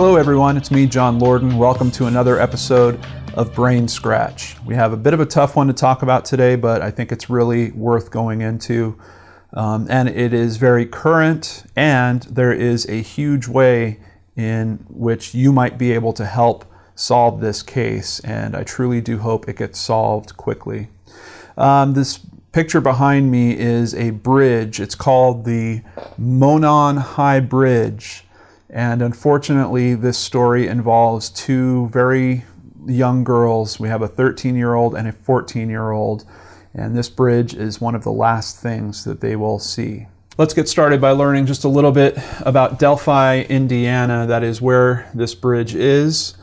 Hello everyone, it's me, John Lorden. Welcome to another episode of BrainScratch. We have a bit of a tough one to talk about today, but I think it's really worth going into. And it is very current, and there is a huge way in which you might be able to help solve this case, and I truly do hope it gets solved quickly. This picture behind me is a bridge. It's called the Monon Bridge. And unfortunately, this story involves two very young girls. We have a 13-year-old and a 14-year-old, and this bridge is one of the last things that they will see. Let's get started by learning just a little bit about Delphi, Indiana. That is where this bridge is.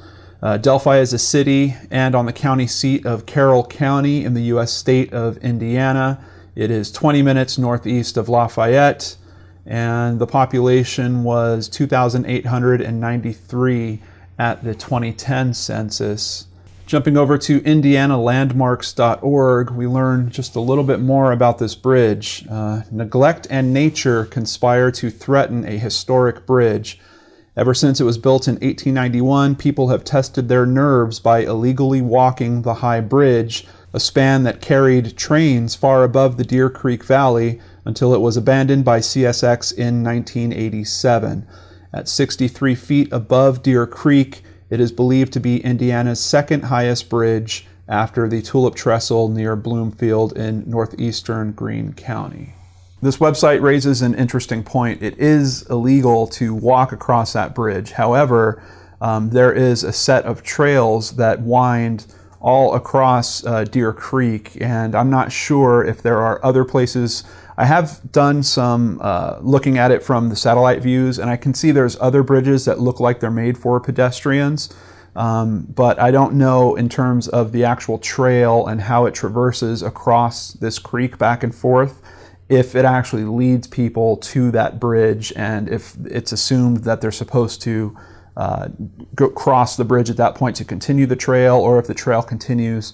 Delphi is a city and on the county seat of Carroll County in the U.S. state of Indiana. It is 20 minutes northeast of Lafayette, and the population was 2,893 at the 2010 census. Jumping over to indianalandmarks.org, we learn just a little bit more about this bridge. Neglect and nature conspire to threaten a historic bridge. Ever since it was built in 1891, people have tested their nerves by illegally walking the high bridge, a span that carried trains far above the Deer Creek Valley, until it was abandoned by CSX in 1987. At 63 feet above Deer Creek, it is believed to be Indiana's second highest bridge after the Tulip Trestle near Bloomfield in northeastern Greene County. This website raises an interesting point. It is illegal to walk across that bridge. However, there is a set of trails that wind all across Deer Creek, and I'm not sure if there are other places. I have done some looking at it from the satellite views, and I can see there's other bridges that look like they're made for pedestrians, but I don't know in terms of the actual trail and how it traverses across this creek back and forth, if it actually leads people to that bridge, and if it's assumed that they're supposed to cross the bridge at that point to continue the trail, or if the trail continues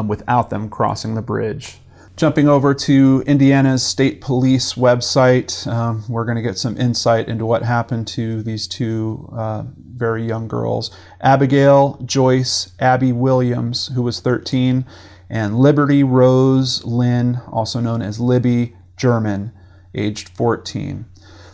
without them crossing the bridge. Jumping over to Indiana's State Police website, we're going to get some insight into what happened to these two very young girls. Abigail Joyce Abby Williams, who was 13, and Liberty Rose Lynn, also known as Libby German, aged 14.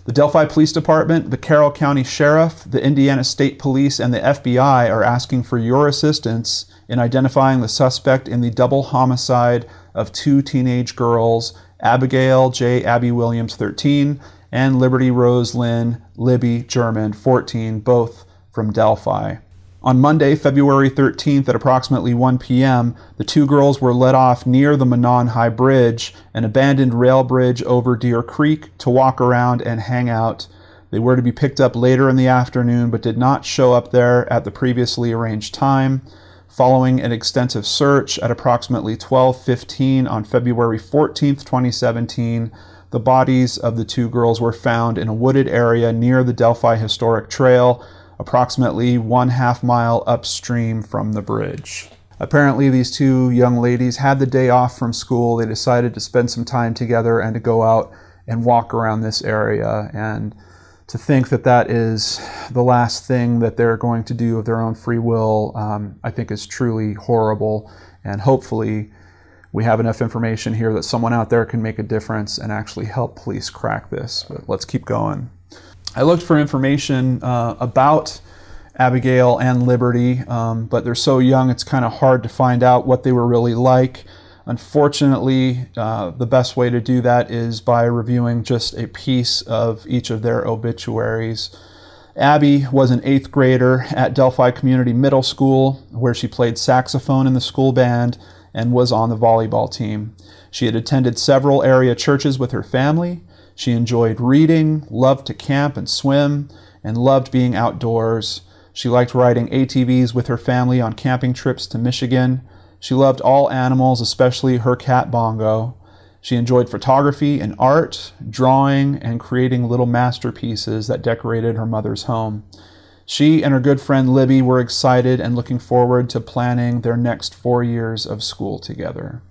The Delphi Police Department, the Carroll County Sheriff, the Indiana State Police, and the FBI are asking for your assistance in identifying the suspect in the double homicide of two teenage girls, Abigail J. Abby Williams, 13, and Liberty Rose Lynn Libby German, 14, both from Delphi. On Monday, February 13th at approximately 1 p.m., the two girls were let off near the Monon Bridge, an abandoned rail bridge over Deer Creek, to walk around and hang out. They were to be picked up later in the afternoon, but did not show up there at the previously arranged time. Following an extensive search at approximately 12:15 on February 14th, 2017, the bodies of the two girls were found in a wooded area near the Delphi Historic Trail, approximately 1/2 mile upstream from the bridge. Apparently these two young ladies had the day off from school. They decided to spend some time together and to go out and walk around this area, and to think that that is the last thing that they're going to do of their own free will, I think is truly horrible. And hopefully we have enough information here that someone out there can make a difference and actually help police crack this. But let's keep going. I looked for information about Abigail and Liberty, but they're so young it's kind of hard to find out what they were really like. Unfortunately, the best way to do that is by reviewing just a piece of each of their obituaries. Abby was an 8th grader at Delphi Community Middle School, where she played saxophone in the school band and was on the volleyball team. She had attended several area churches with her family. She enjoyed reading, loved to camp and swim, and loved being outdoors. She liked riding ATVs with her family on camping trips to Michigan. She loved all animals, especially her cat Bongo. She enjoyed photography and art, drawing, and creating little masterpieces that decorated her mother's home. She and her good friend Libby were excited and looking forward to planning their next 4 years of school together.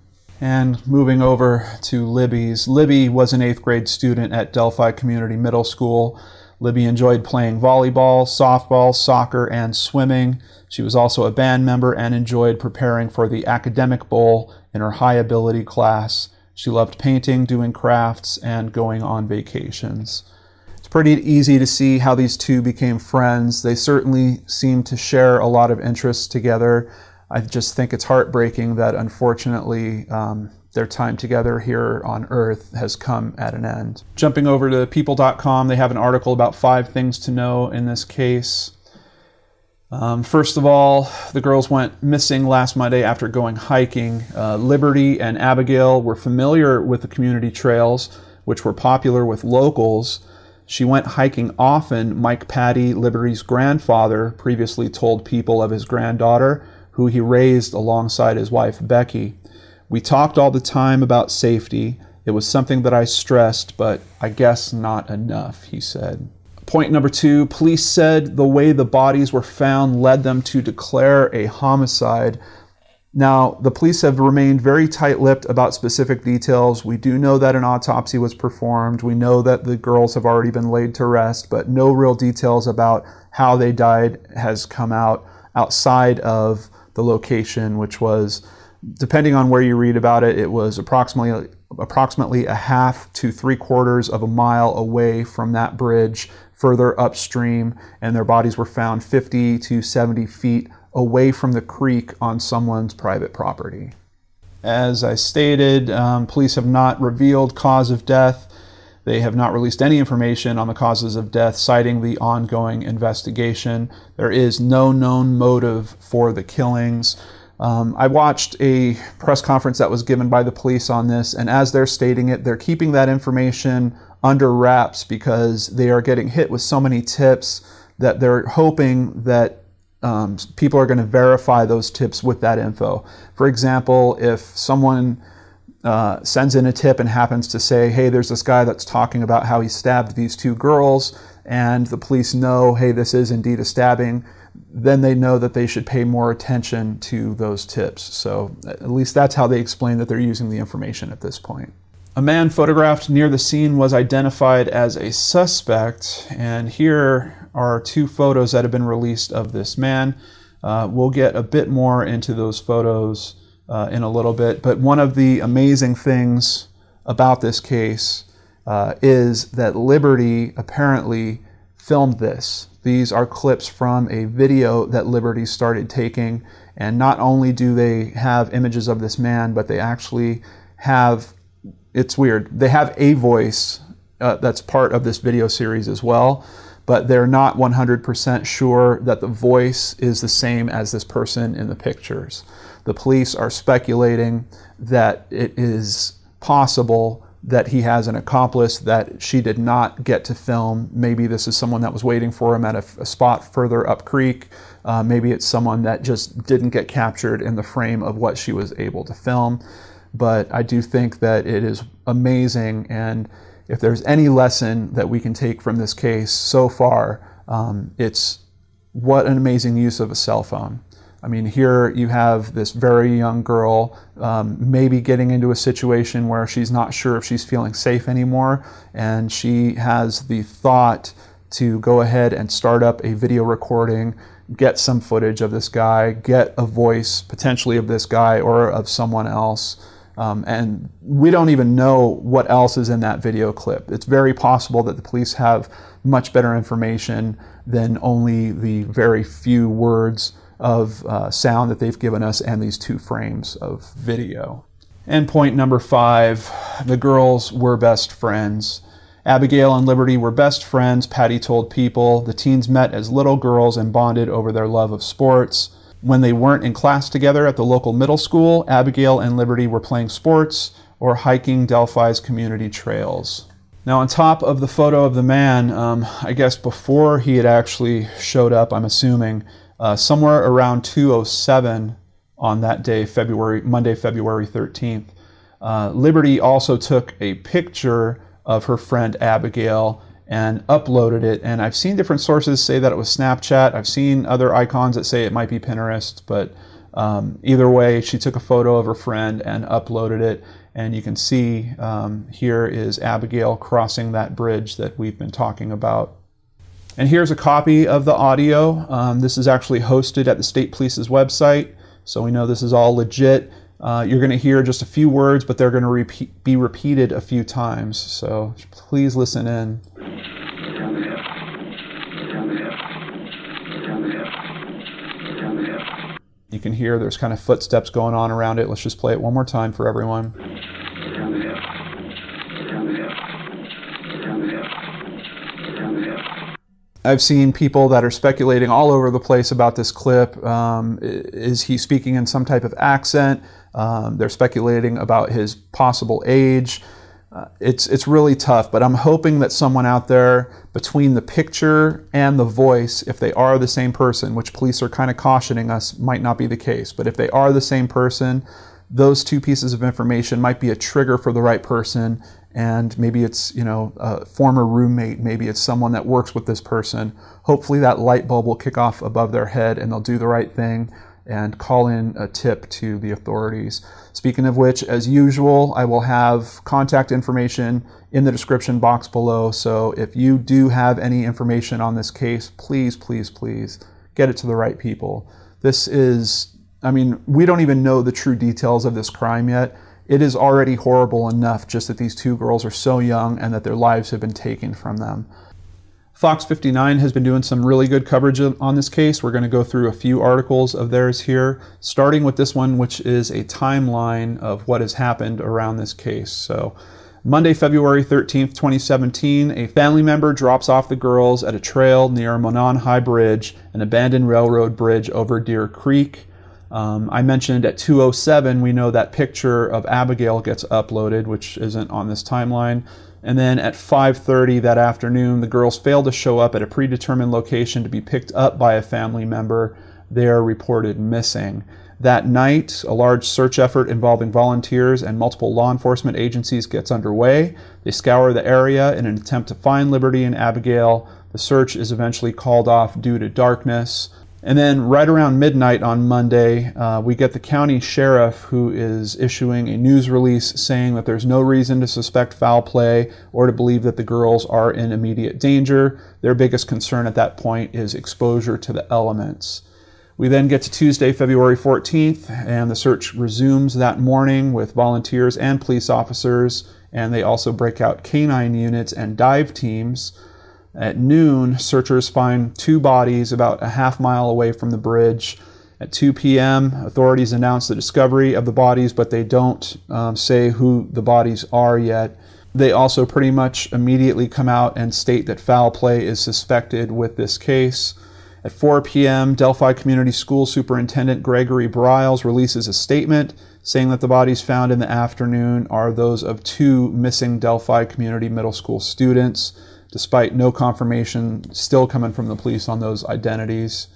And moving over to Libby's. Libby was an 8th grade student at Delphi Community Middle School. Libby enjoyed playing volleyball, softball, soccer, and swimming. She was also a band member and enjoyed preparing for the academic bowl in her high ability class. She loved painting, doing crafts, and going on vacations. It's pretty easy to see how these two became friends. They certainly seem to share a lot of interests together. I just think it's heartbreaking that unfortunately their time together here on Earth has come at an end. Jumping over to people.com, they have an article about 5 things to know in this case. First of all, the girls went missing last Monday after going hiking. Liberty and Abigail were familiar with the community trails, which were popular with locals. She went hiking often. Mike Patty, Liberty's grandfather, previously told people of his granddaughter, who he raised alongside his wife, Becky. We talked all the time about safety. It was something that I stressed, but I guess not enough, he said. Point number 2, police said the way the bodies were found led them to declare a homicide. Now, the police have remained very tight-lipped about specific details. We do know that an autopsy was performed. We know that the girls have already been laid to rest, but no real details about how they died has come out outside of the location, which was, depending on where you read about it, it was approximately a half to 3/4 of a mile away from that bridge, further upstream, and their bodies were found 50 to 70 feet away from the creek on someone's private property. As I stated, police have not revealed cause of death. They have not released any information on the causes of death, citing the ongoing investigation. There is no known motive for the killings. I watched a press conference that was given by the police on this, and as they're stating it, they're keeping that information under wraps because they are getting hit with so many tips that they're hoping that people are going to verify those tips with that info. For example, if someone sends in a tip and happens to say, hey, there's this guy that's talking about how he stabbed these 2 girls, and the police know, hey, this is indeed a stabbing, then they know that they should pay more attention to those tips. So at least that's how they explain that they're using the information at this point. A man photographed near the scene was identified as a suspect, and here are 2 photos that have been released of this man. We'll get a bit more into those photos in a little bit, but one of the amazing things about this case is that Liberty apparently filmed this. These are clips from a video that Liberty started taking, and not only do they have images of this man, but they actually have, it's weird, they have a voice that's part of this video series as well, but they're not 100% sure that the voice is the same as this person in the pictures. The police are speculating that it is possible that he has an accomplice that she did not get to film. Maybe this is someone that was waiting for him at a spot further up creek. Maybe it's someone that just didn't get captured in the frame of what she was able to film. But I do think that it is amazing, and if there's any lesson that we can take from this case so far, it's what an amazing use of a cell phone. I mean, here you have this very young girl maybe getting into a situation where she's not sure if she's feeling safe anymore, and she has the thought to go ahead and start up a video recording, get some footage of this guy, get a voice potentially of this guy or of someone else. And we don't even know what else is in that video clip. It's very possible that the police have much better information than only the very few words of sound that they've given us and these 2 frames of video. And point number 5, the girls were best friends. Abigail and Liberty were best friends, Patty told People. The teens met as little girls and bonded over their love of sports. When they weren't in class together at the local middle school, Abigail and Liberty were playing sports or hiking Delphi's community trails. Now, on top of the photo of the man, I guess before he had actually showed up, I'm assuming, somewhere around 2:07 on that day, Monday, February 13th, Liberty also took a picture of her friend Abigail and uploaded it. And I've seen different sources say that it was Snapchat. I've seen other icons that say it might be Pinterest, but either way, she took a photo of her friend and uploaded it. And you can see here is Abigail crossing that bridge that we've been talking about. And here's a copy of the audio. This is actually hosted at the State Police's website, so we know this is all legit. You're going to hear just a few words, but they're going to be repeated a few times, so please listen in. You can hear there's kind of footsteps going on around it. Let's just play it one more time for everyone. I've seen people that are speculating all over the place about this clip. Is he speaking in some type of accent? They're speculating about his possible age. It's really tough, but I'm hoping that someone out there, between the picture and the voice, if they are the same person, which police are kind of cautioning us might not be the case, but if they are the same person, those two pieces of information might be a trigger for the right person. And maybe it's, you know, a former roommate, maybe it's someone that works with this person. Hopefully that light bulb will kick off above their head and they'll do the right thing and call in a tip to the authorities. Speaking of which, as usual, I will have contact information in the description box below. So if you do have any information on this case, please, please, please get it to the right people. This is, I mean, we don't even know the true details of this crime yet. It is already horrible enough just that these two girls are so young and that their lives have been taken from them. FOX59 has been doing some really good coverage on this case. We're going to go through a few articles of theirs here, starting with this one, which is a timeline of what has happened around this case. So, Monday, February 13th, 2017, a family member drops off the girls at a trail near Monon Bridge, an abandoned railroad bridge over Deer Creek. I mentioned at 2:07 we know that picture of Abigail gets uploaded, which isn't on this timeline. And then at 5:30 that afternoon, the girls fail to show up at a predetermined location to be picked up by a family member. They are reported missing. That night, a large search effort involving volunteers and multiple law enforcement agencies gets underway. They scour the area in an attempt to find Liberty and Abigail. The search is eventually called off due to darkness. And then right around midnight on Monday, we get the county sheriff who is issuing a news release saying that there's no reason to suspect foul play or to believe that the girls are in immediate danger. Their biggest concern at that point is exposure to the elements. We then get to Tuesday, February 14th, and the search resumes that morning with volunteers and police officers, and they also break out canine units and dive teams. At noon, searchers find two bodies about a half-mile away from the bridge. At 2 p.m., authorities announce the discovery of the bodies, but they don't say who the bodies are yet. They also pretty much immediately come out and state that foul play is suspected with this case. At 4 p.m., Delphi Community School Superintendent Gregory Briles releases a statement saying that the bodies found in the afternoon are those of two missing Delphi Community Middle School students, despite no confirmation still coming from the police on those identities.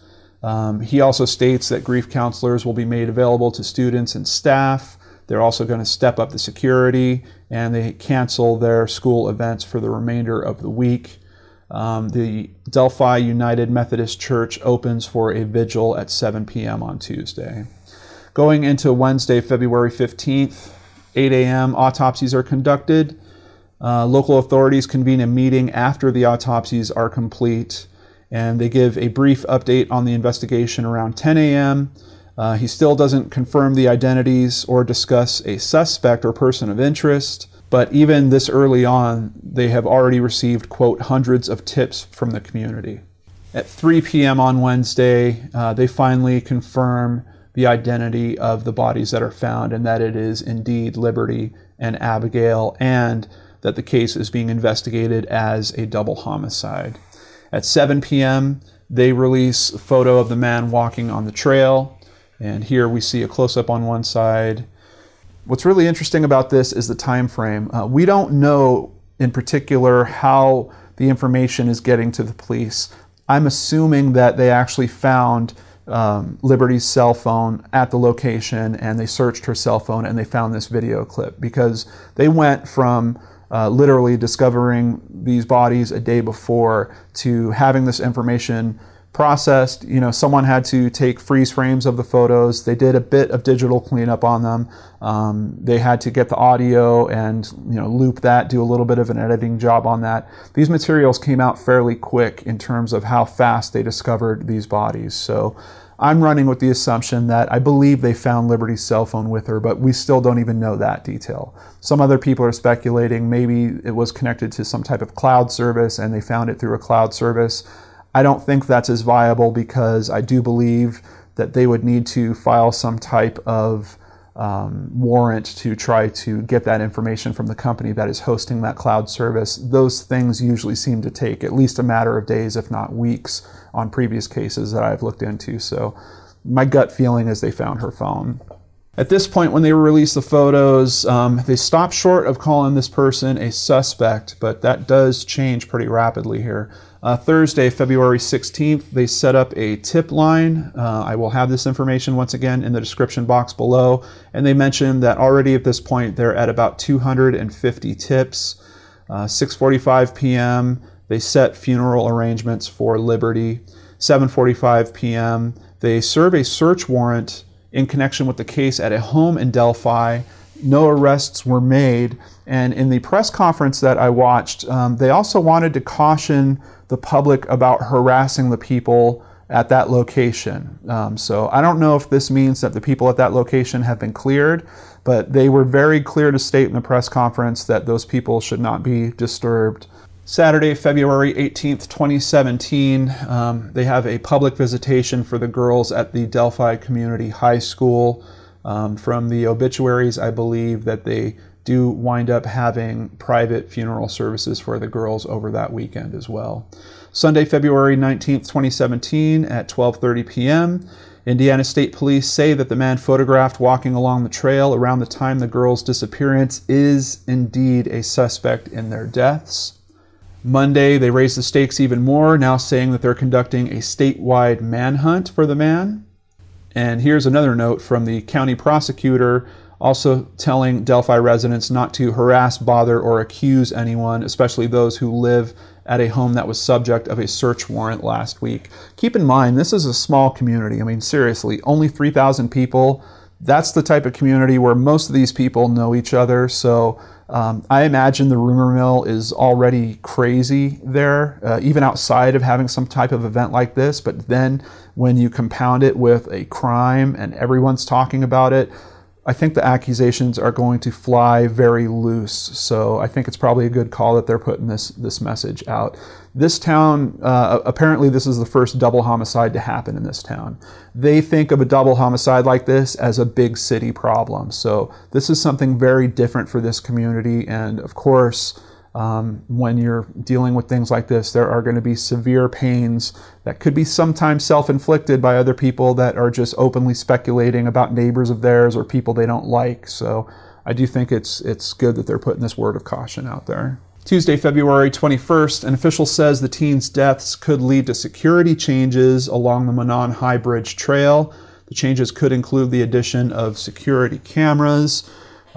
He also states that grief counselors will be made available to students and staff. They're also going to step up the security, and they cancel their school events for the remainder of the week. The Delphi United Methodist Church opens for a vigil at 7 p.m. on Tuesday. Going into Wednesday, February 15th, 8 a.m., autopsies are conducted. Local authorities convene a meeting after the autopsies are complete, and they give a brief update on the investigation around 10 a.m. He still doesn't confirm the identities or discuss a suspect or person of interest, but even this early on, they have already received, quote, hundreds of tips from the community. At 3 p.m. on Wednesday, they finally confirm the identity of the bodies that are found and that it is indeed Liberty and Abigail, and that the case is being investigated as a double homicide. At 7 p.m., they release a photo of the man walking on the trail, and here we see a close-up on one side. What's really interesting about this is the time frame. We don't know in particular how the information is getting to the police. I'm assuming that they actually found Liberty's cell phone at the location, and they searched her cell phone and they found this video clip, because they went from literally discovering these bodies a day before to having this information processed. You know, someone had to take freeze frames of the photos. They did a bit of digital cleanup on them. They had to get the audio and, you know, loop that, do a little bit of an editing job on that. These materials came out fairly quick in terms of how fast they discovered these bodies. So I'm running with the assumption that I believe they found Liberty's cell phone with her, but we still don't even know that detail. Some other people are speculating maybe it was connected to some type of cloud service and they found it through a cloud service. I don't think that's as viable because I do believe that they would need to file some type of warrant to try to get that information from the company that is hosting that cloud service. Those things usually seem to take at least a matter of days, if not weeks, on previous cases that I've looked into. So my gut feeling is they found her phone. At this point, when they released the photos, they stopped short of calling this person a suspect, but that does change pretty rapidly here. Thursday, February 16th, they set up a tip line. I will have this information once again in the description box below. And they mentioned that already at this point, they're at about 250 tips. 6:45 p.m., they set funeral arrangements for Liberty. 7:45 p.m., they serve a search warrant in connection with the case at a home in Delphi. No arrests were made. And in the press conference that I watched, they also wanted to caution the public about harassing the people at that location. So I don't know if this means that the people at that location have been cleared, but they were very clear to state in the press conference that those people should not be disturbed. Saturday, February 18th, 2017, they have a public visitation for the girls at the Delphi Community High School. From the obituaries, I believe that they do wind up having private funeral services for the girls over that weekend as well. Sunday, February 19th, 2017 at 12:30 p.m., Indiana State Police say that the man photographed walking along the trail around the time the girls' disappearance is indeed a suspect in their deaths. Monday, they raised the stakes even more, now saying that they're conducting a statewide manhunt for the man. And here's another note from the county prosecutor, also telling Delphi residents not to harass, bother, or accuse anyone, especially those who live at a home that was subject of a search warrant last week. Keep in mind, this is a small community. I mean, seriously, only 3,000 people. That's the type of community where most of these people know each other. So I imagine the rumor mill is already crazy there, even outside of having some type of event like this. But then when you compound it with a crime and everyone's talking about it, I think the accusations are going to fly very loose. So I think it's probably a good call that they're putting this message out. This town, apparently this is the first double homicide to happen in this town. They think of a double homicide like this as a big city problem. So this is something very different for this community. And of course, when you're dealing with things like this, there are going to be severe pains that could be sometimes self-inflicted by other people that are just openly speculating about neighbors of theirs or people they don't like. So I do think it's good that they're putting this word of caution out there. Tuesday, February 21st, an official says the teen's deaths could lead to security changes along the Monon Bridge trail. The changes could include the addition of security cameras.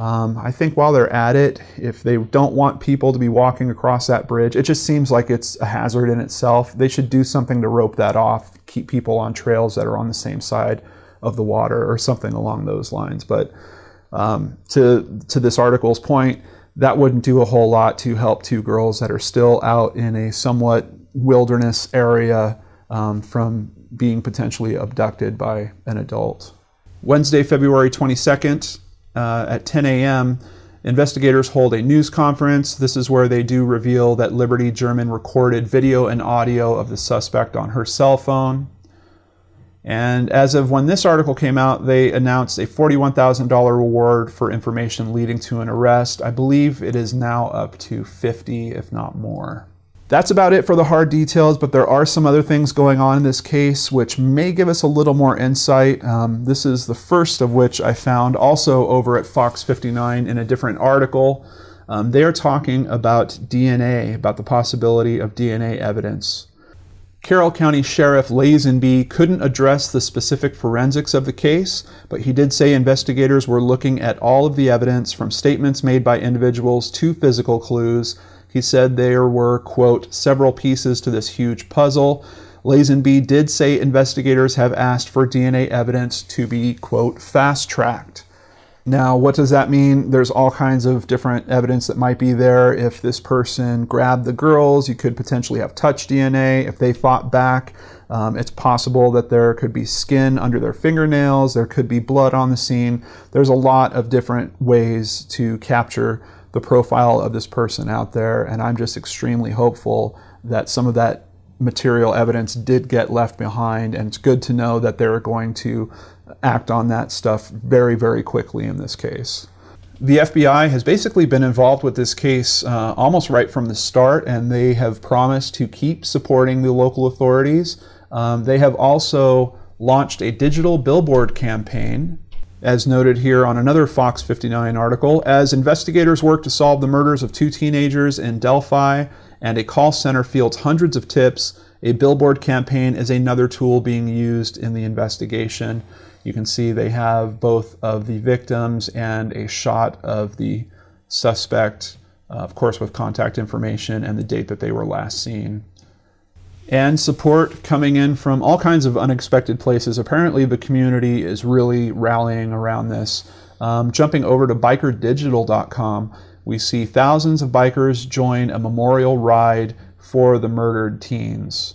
I think while they're at it, if they don't want people to be walking across that bridge, it just seems like it's a hazard in itself. They should do something to rope that off, keep people on trails that are on the same side of the water or something along those lines. But to this article's point, that wouldn't do a whole lot to help two girls that are still out in a somewhat wilderness area from being potentially abducted by an adult. Wednesday, February 22nd, at 10 a.m., investigators hold a news conference. This is where they do reveal that Liberty German recorded video and audio of the suspect on her cell phone. And as of when this article came out, they announced a $41,000 reward for information leading to an arrest. I believe it is now up to 50, if not more. That's about it for the hard details, but there are some other things going on in this case which may give us a little more insight. This is the first of which I found also over at FOX59 in a different article. They are talking about DNA, about the possibility of DNA evidence. Carroll County Sheriff Lazenby couldn't address the specific forensics of the case, but he did say investigators were looking at all of the evidence from statements made by individuals to physical clues. He said there were, quote, several pieces to this huge puzzle. Lazenby did say investigators have asked for DNA evidence to be, quote, fast-tracked. Now, what does that mean? There's all kinds of different evidence that might be there. If this person grabbed the girls, you could potentially have touch DNA. If they fought back, it's possible that there could be skin under their fingernails. There could be blood on the scene. There's a lot of different ways to capture the profile of this person out there, and I'm just extremely hopeful that some of that material evidence did get left behind, and it's good to know that they're going to act on that stuff very, very quickly in this case. The FBI has basically been involved with this case almost right from the start, and they have promised to keep supporting the local authorities. They have also launched a digital billboard campaign, as noted here on another FOX59 article, as investigators work to solve the murders of 2 teenagers in Delphi and a call center fields hundreds of tips. A billboard campaign is another tool being used in the investigation. You can see they have both of the victims and a shot of the suspect, of course with contact information and the date that they were last seen. And support coming in from all kinds of unexpected places. Apparently the community is really rallying around this. Jumping over to bikerdigital.com, we see thousands of bikers join a memorial ride for the murdered teens.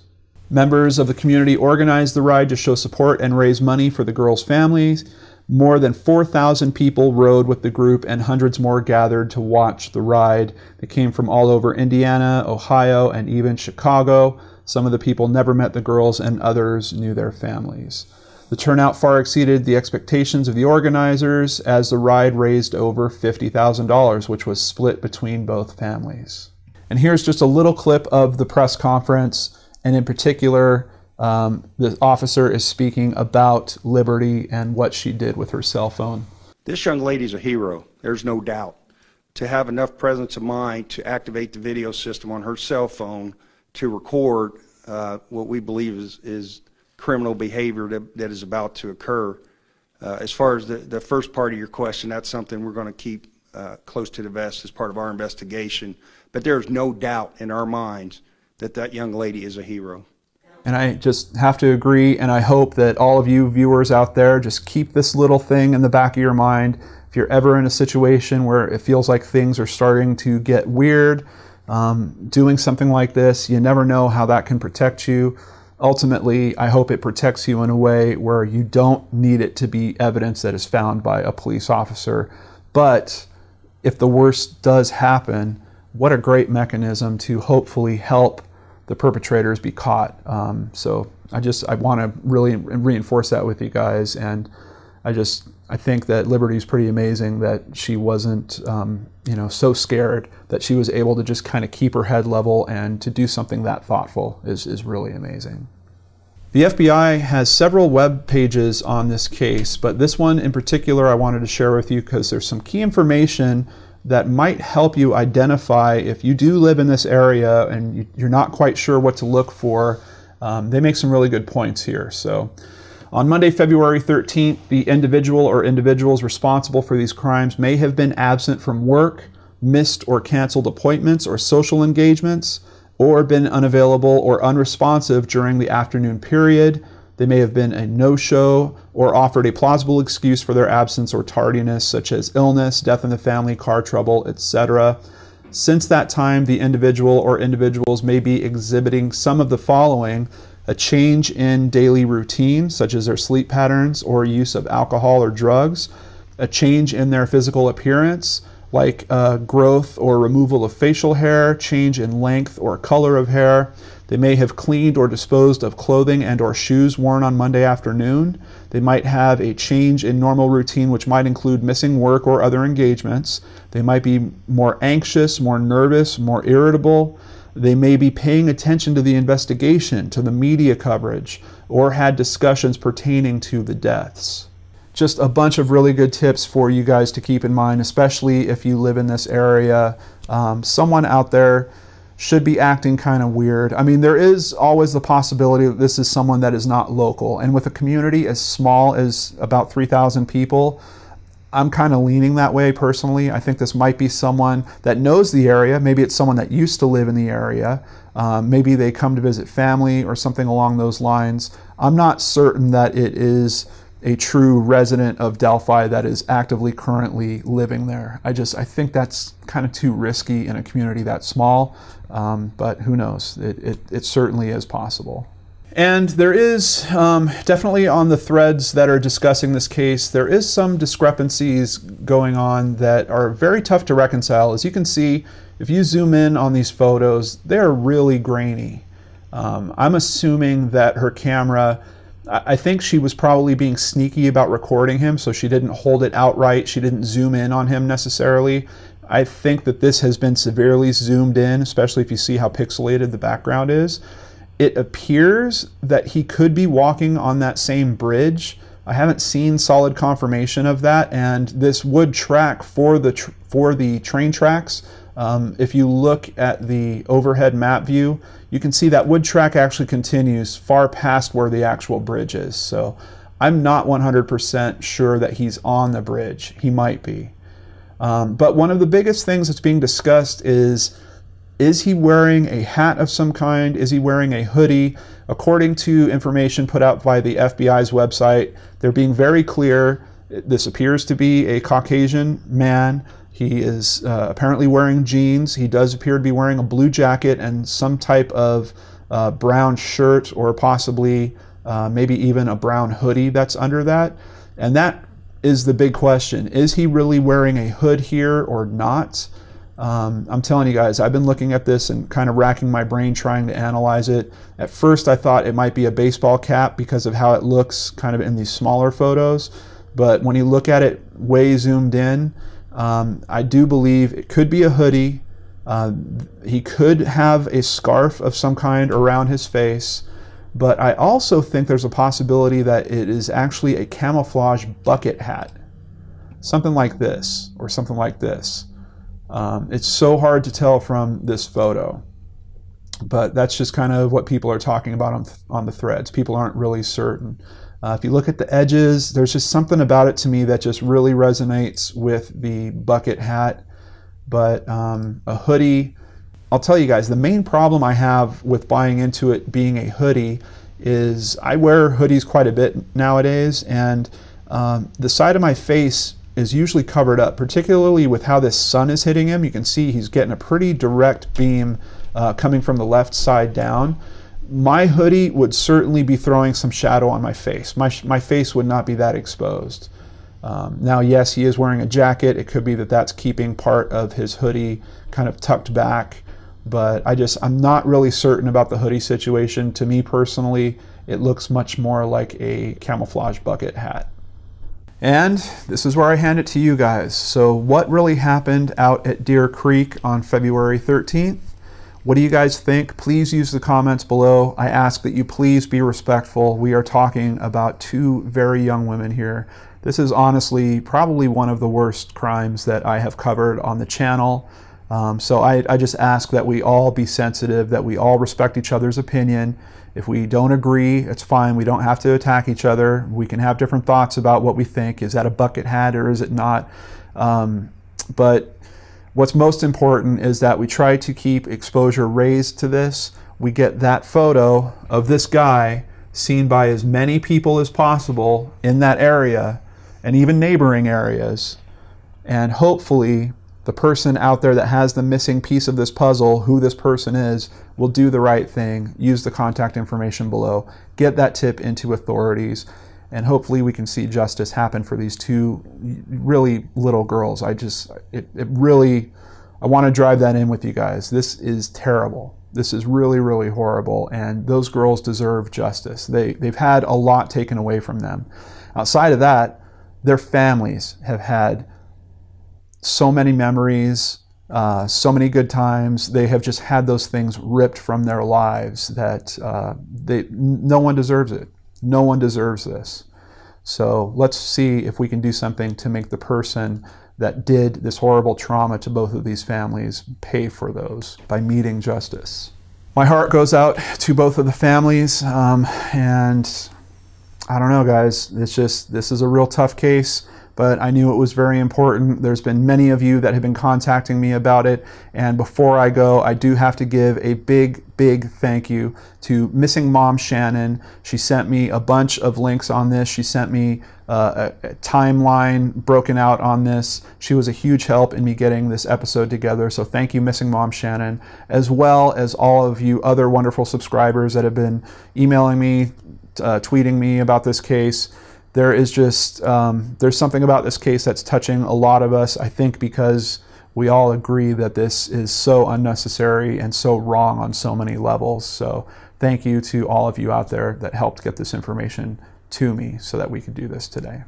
Members of the community organized the ride to show support and raise money for the girls' families. More than 4,000 people rode with the group, and hundreds more gathered to watch the ride. They came from all over Indiana, Ohio, and even Chicago. Some of the people never met the girls, and others knew their families. The turnout far exceeded the expectations of the organizers, as the ride raised over $50,000, which was split between both families. And here's just a little clip of the press conference, and in particular, the officer is speaking about Liberty and what she did with her cell phone. This young lady's a hero, there's no doubt. To have enough presence of mind to activate the video system on her cell phone to record what we believe is criminal behavior that is about to occur. As far as the first part of your question, that's something we're going to keep close to the vest as part of our investigation. But there's no doubt in our minds that that young lady is a hero. And I just have to agree, and I hope that all of you viewers out there just keep this little thing in the back of your mind. If you're ever in a situation where it feels like things are starting to get weird, doing something like this, you never know how that can protect you. Ultimately, I hope it protects you in a way where you don't need it to be evidence that is found by a police officer. But if the worst does happen, what a great mechanism to hopefully help the perpetrators be caught. So I want to really reinforce that with you guys, and I think that Liberty is pretty amazing that she wasn't so scared, that she was able to just kind of keep her head level, and to do something that thoughtful is really amazing. The FBI has several web pages on this case, but this one in particular I wanted to share with you because there's some key information that might help you identify if you do live in this area and you're not quite sure what to look for. They make some really good points here. So on Monday, February 13th, the individual or individuals responsible for these crimes may have been absent from work, missed or canceled appointments or social engagements, or been unavailable or unresponsive during the afternoon period. They may have been a no-show or offered a plausible excuse for their absence or tardiness, such as illness, death in the family, car trouble, etc. Since that time, the individual or individuals may be exhibiting some of the following: a change in daily routine, such as their sleep patterns or use of alcohol or drugs, a change in their physical appearance, like growth or removal of facial hair, change in length or color of hair. They may have cleaned or disposed of clothing and or shoes worn on Monday afternoon. They might have a change in normal routine, which might include missing work or other engagements. They might be more anxious, more nervous, more irritable. They may be paying attention to the investigation, to the media coverage, or had discussions pertaining to the deaths. Just a bunch of really good tips for you guys to keep in mind, especially if you live in this area. Someone out there should be acting kind of weird. I mean, there is always the possibility that this is someone that is not local. And with a community as small as about 3,000 people, I'm kind of leaning that way personally. I think this might be someone that knows the area. Maybe it's someone that used to live in the area. Maybe they come to visit family or something along those lines. I'm not certain that it is a true resident of Delphi that is actively currently living there. I think that's kind of too risky in a community that small, but who knows? It certainly is possible. And there is definitely on the threads that are discussing this case, there is some discrepancies going on that are very tough to reconcile. As you can see, if you zoom in on these photos, they're really grainy. I'm assuming that her camera, I think she was probably being sneaky about recording him, so she didn't hold it outright. She didn't zoom in on him necessarily. I think that this has been severely zoomed in, especially if you see how pixelated the background is. It appears that he could be walking on that same bridge. I haven't seen solid confirmation of that, and this would track for the train tracks. If you look at the overhead map view, you can see that wood track actually continues far past where the actual bridge is. So I'm not 100% sure that he's on the bridge. He might be. But one of the biggest things that's being discussed is he wearing a hat of some kind? Is he wearing a hoodie? According to information put out by the FBI's website, they're being very clear. This appears to be a Caucasian man. He is apparently wearing jeans. He does appear to be wearing a blue jacket and some type of brown shirt, or possibly maybe even a brown hoodie that's under that. And that is the big question. Is he really wearing a hood here or not? I'm telling you guys, I've been looking at this and kind of racking my brain trying to analyze it. At first I thought it might be a baseball cap because of how it looks kind of in these smaller photos. But when you look at it way zoomed in, I do believe it could be a hoodie. He could have a scarf of some kind around his face, but I also think there's a possibility that it is actually a camouflage bucket hat. Something like this, or something like this. It's so hard to tell from this photo, but that's just kind of what people are talking about on the threads. People aren't really certain. If you look at the edges, there's just something about it to me that just really resonates with the bucket hat. But a hoodie, I'll tell you guys, the main problem I have with buying into it being a hoodie is I wear hoodies quite a bit nowadays, and the side of my face is usually covered up, particularly with how this sun is hitting him. You can see he's getting a pretty direct beam coming from the left side down. My hoodie would certainly be throwing some shadow on my face. My face would not be that exposed. Now, yes, he is wearing a jacket. It could be that that's keeping part of his hoodie kind of tucked back, but I'm not really certain about the hoodie situation. To me personally, it looks much more like a camouflage bucket hat. And this is where I hand it to you guys. So what really happened out at Deer Creek on February 13th? What do you guys think? Please use the comments below. I ask that you please be respectful. We are talking about two very young women here. This is honestly probably one of the worst crimes that I have covered on the channel. So I just ask that we all be sensitive, that we all respect each other's opinion. If we don't agree, it's fine. We don't have to attack each other. We can have different thoughts about what we think. Is that a bucket hat or is it not? But what's most important is that we try to keep exposure raised to this. We get that photo of this guy seen by as many people as possible in that area and even neighboring areas. And hopefully the person out there that has the missing piece of this puzzle, who this person is, will do the right thing, use the contact information below, get that tip into authorities, and hopefully we can see justice happen for these two really little girls. I want to drive that in with you guys. This is terrible. This is really, really horrible, and those girls deserve justice. They've had a lot taken away from them. Outside of that, their families have had so many memories, so many good times. They have just had those things ripped from their lives that no one deserves it. No one deserves this. So let's see if we can do something to make the person that did this horrible trauma to both of these families pay for those by meeting justice. My heart goes out to both of the families, and I don't know, guys. This is a real tough case, but I knew it was very important. There's been many of you that have been contacting me about it, and before I go, I do have to give a big thank you to Missing Mom Shannon. She sent me a bunch of links on this. She sent me a timeline broken out on this. She was a huge help in me getting this episode together, so thank you, Missing Mom Shannon, as well as all of you other wonderful subscribers that have been emailing me, tweeting me about this case. There is just, there's something about this case that's touching a lot of us, I think because we all agree that this is so unnecessary and so wrong on so many levels. So thank you to all of you out there that helped get this information to me so that we could do this today.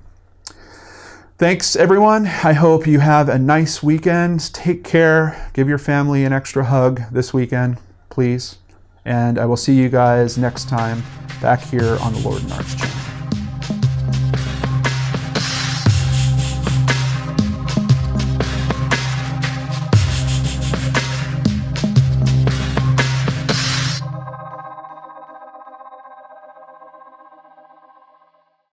Thanks, everyone. I hope you have a nice weekend. Take care. Give your family an extra hug this weekend, please. And I will see you guys next time back here on the Lord and Arts channel.